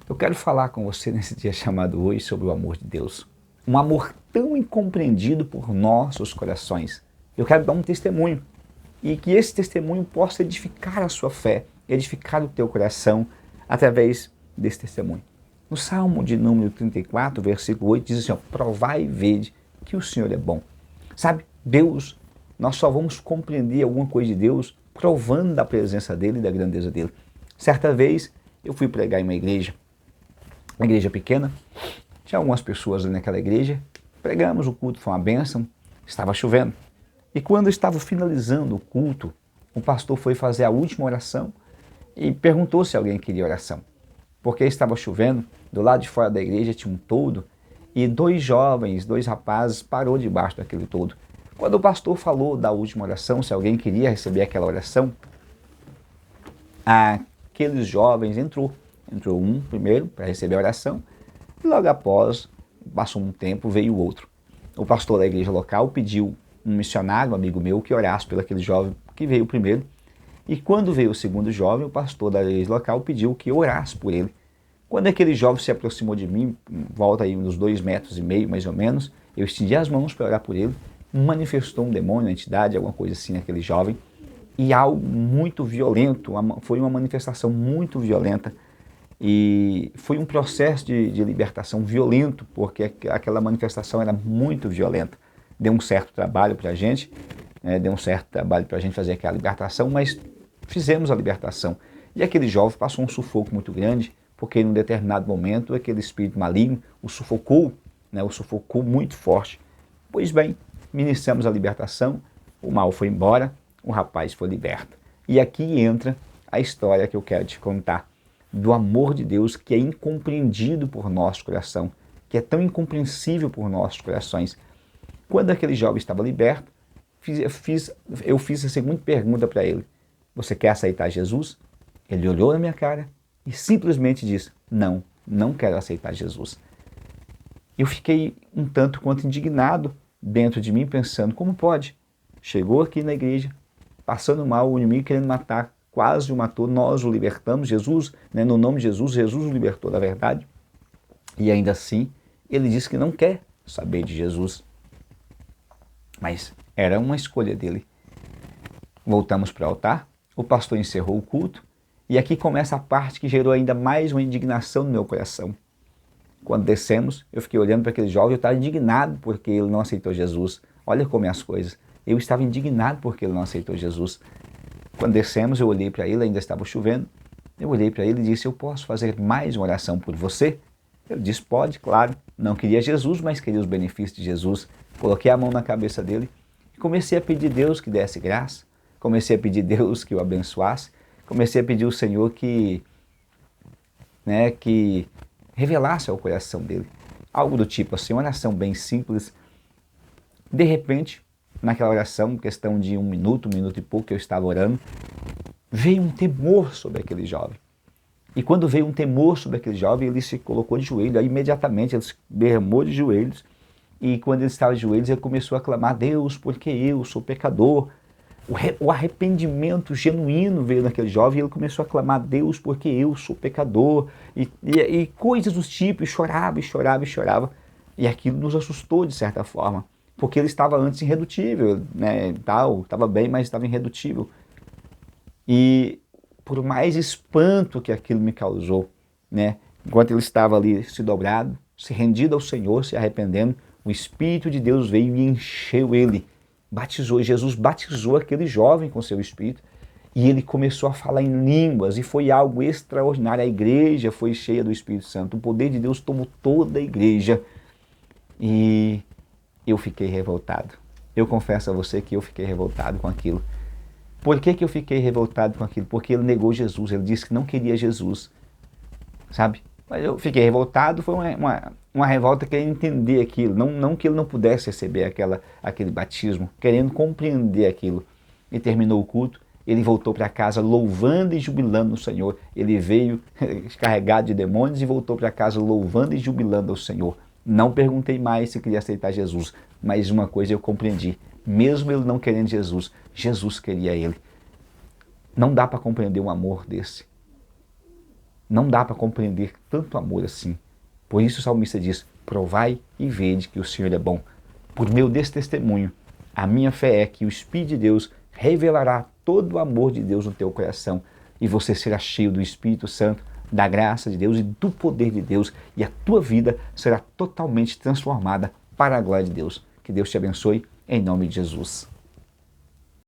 Eu quero falar com você nesse dia chamado hoje sobre o amor de Deus. Um amor tão incompreendido por nossos corações. Eu quero dar um testemunho e que esse testemunho possa edificar a sua fé, edificar o teu coração através desse testemunho. No Salmo de número 34, versículo 8, diz assim, ó, provai e vede que o Senhor é bom. Sabe, Deus, nós só vamos compreender alguma coisa de Deus provando da presença dEle e da grandeza dEle. Certa vez, eu fui pregar em uma igreja pequena, tinha algumas pessoas ali naquela igreja, pregamos, o culto foi uma bênção, estava chovendo. E quando estava finalizando o culto, o pastor foi fazer a última oração e perguntou se alguém queria oração. Porque estava chovendo, do lado de fora da igreja tinha um toldo e dois rapazes parou debaixo daquele toldo. Quando o pastor falou da última oração, se alguém queria receber aquela oração, aqueles jovens entrou um primeiro para receber a oração e logo após, passou um tempo, veio o outro. O pastor da igreja local pediu um missionário, um amigo meu, que orasse pelo aquele jovem que veio primeiro. E quando veio o segundo jovem, o pastor da igreja local pediu que eu orasse por ele. Quando aquele jovem se aproximou de mim, volta aí uns 2,5 metros, mais ou menos, eu estendi as mãos para orar por ele, manifestou um demônio, uma entidade, alguma coisa assim naquele jovem, e algo muito violento, foi uma manifestação muito violenta, e foi um processo de libertação violento, porque aquela manifestação era muito violenta. Deu um certo trabalho para a gente, fazer aquela libertação, mas fizemos a libertação. E aquele jovem passou um sufoco muito grande, porque em um determinado momento aquele espírito maligno o sufocou muito forte. Pois bem, ministramos a libertação, o mal foi embora, o rapaz foi liberto. E aqui entra a história que eu quero te contar, do amor de Deus que é incompreendido por nosso coração, que é tão incompreensível por nossos corações. Quando aquele jovem estava liberto, eu fiz a seguinte pergunta para ele: você quer aceitar Jesus? Ele olhou na minha cara e simplesmente disse: não quero aceitar Jesus. Eu fiquei um tanto quanto indignado dentro de mim, pensando, como pode? Chegou aqui na igreja, passando mal, o inimigo querendo matar, quase o matou, nós o libertamos, Jesus, no nome de Jesus, Jesus o libertou da verdade. E ainda assim, ele disse que não quer saber de Jesus. Mas era uma escolha dele. Voltamos para o altar, o pastor encerrou o culto, e aqui começa a parte que gerou ainda mais uma indignação no meu coração. Quando descemos, eu fiquei olhando para aquele jovem, eu estava indignado porque ele não aceitou Jesus. Olha como é as coisas. Eu estava indignado porque ele não aceitou Jesus. Quando descemos, eu olhei para ele, ainda estava chovendo, eu olhei para ele e disse: eu posso fazer mais uma oração por você? Ele disse: pode, claro. Não queria Jesus, mas queria os benefícios de Jesus. Coloquei a mão na cabeça dele e comecei a pedir a Deus que desse graça, comecei a pedir a Deus que o abençoasse, comecei a pedir ao Senhor que revelasse ao coração dele. Algo do tipo assim, uma oração bem simples. De repente, naquela oração, questão de um minuto e pouco que eu estava orando, veio um temor sobre aquele jovem. E quando veio um temor sobre aquele jovem, ele se colocou de joelho, aí imediatamente ele se derramou de joelhos, e quando ele estava de joelhos, ele começou a clamar: Deus, porque eu sou pecador. O arrependimento genuíno veio naquele jovem e ele começou a clamar: Deus, porque eu sou pecador, e coisas do tipo, e chorava. E aquilo nos assustou de certa forma, porque ele estava antes irredutível, estava bem, mas estava irredutível. E por mais espanto que aquilo me causou, enquanto ele estava ali se dobrado, se rendido ao Senhor, se arrependendo, o Espírito de Deus veio e encheu ele. Jesus batizou aquele jovem com seu Espírito e ele começou a falar em línguas e foi algo extraordinário. A igreja foi cheia do Espírito Santo, o poder de Deus tomou toda a igreja e eu fiquei revoltado. Eu confesso a você que eu fiquei revoltado com aquilo. Por que eu fiquei revoltado com aquilo? Porque ele negou Jesus, ele disse que não queria Jesus, sabe? Mas eu fiquei revoltado, foi uma revolta querendo entender aquilo, não que ele não pudesse receber aquele batismo, querendo compreender aquilo. E terminou o culto, ele voltou para casa louvando e jubilando no Senhor. Ele veio carregado de demônios e voltou para casa louvando e jubilando ao Senhor. Não perguntei mais se queria aceitar Jesus, mas uma coisa eu compreendi: mesmo ele não querendo Jesus, Jesus queria ele. Não dá para compreender um amor desse. Não dá para compreender tanto amor assim. Por isso o salmista diz, provai e vede que o Senhor é bom. Por meio desse testemunho, a minha fé é que o Espírito de Deus revelará todo o amor de Deus no teu coração e você será cheio do Espírito Santo, da graça de Deus e do poder de Deus e a tua vida será totalmente transformada para a glória de Deus. Que Deus te abençoe em nome de Jesus.